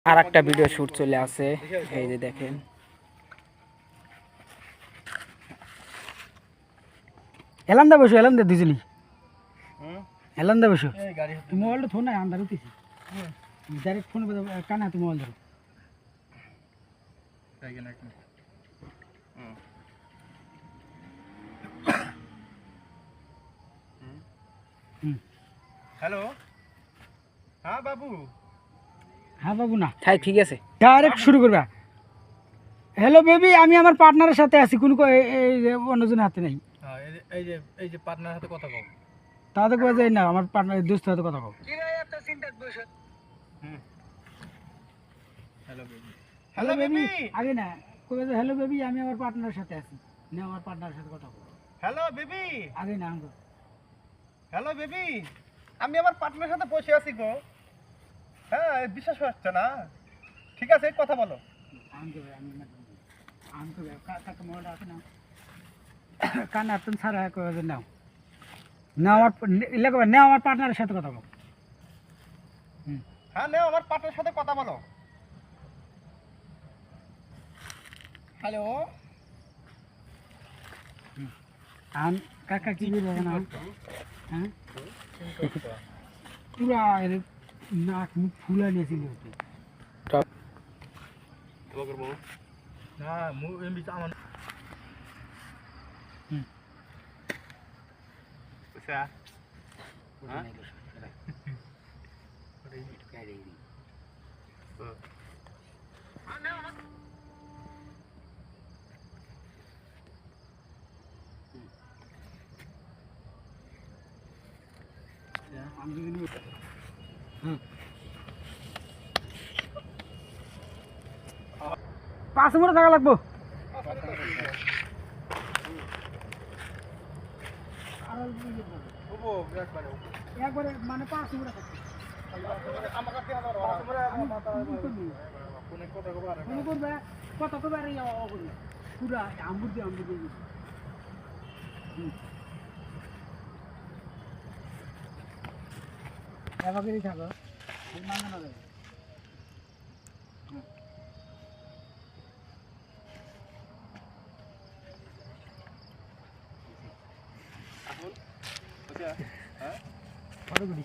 আর একটা video shoot চলে আসে, এই যে দেখেন। এলাম দা বসো, এলাম দা দুজনই এলাম দা বসো। মোবাইলটা থো না, আন্দার উঠেছি ডাইরেক্ট ফোন কানে হাতে মোবাইল ধরো। হ্যালো, হ্যাঁ বাবু। হ্যাঁ বাবু না, তাই ঠিক আছে, ডাইরেক্ট শুরু করবা। হ্যালো বেবি, আমি আমার পার্টনারের সাথে আছি, কোনো অন্যজনের হাতে নেই। এই যে পার্টনার সাথে কথা কও। তাহলে কয়ে যায় না, আমার পার্টনারের দোস্তের সাথে কথা কও। Hello baby. হ্যালো বেবি আগে না, কয়ে যায় হ্যালো বেবি, আমি আমার পার্টনারের সাথে আছি, না আমার পার্টনারের সাথে কথা কও। Hello baby. আগে না আঙ্গ। হ্যালো বেবি, আমি আমার পার্টনারের সাথে বসে আছি গো। হ্যাঁ, বিশ্বাস হচ্ছে না। ঠিক আছে, কথা বলো। আঙ্গে আমি আঙ্গে কাকা মোবাইলটা আছে না, কানে হাতে ছাড়া কয়ে যায় নাও না, আমার লেখো না, আমার পার্টনারের সাথে কথা কও। হ্যাঁ, নাও আমার পার্টনারের সাথে কথা বলো। হ্যালো। কাকা কি বলবো না, হ্যাঁ পুরা নাক মুখ ফুলা নিয়েছিল। না, এমবি আমার বুঝছা? হ্যাঁ? পাঁচ মিনিট থাকা লাগবো। একবারে মানে 5 মিনিট থাকবে। কত করবে পুরা আম্বুর দিয়ে এবারেই থাকো, মানা না যাবে। হ্যাঁ? কতগুলি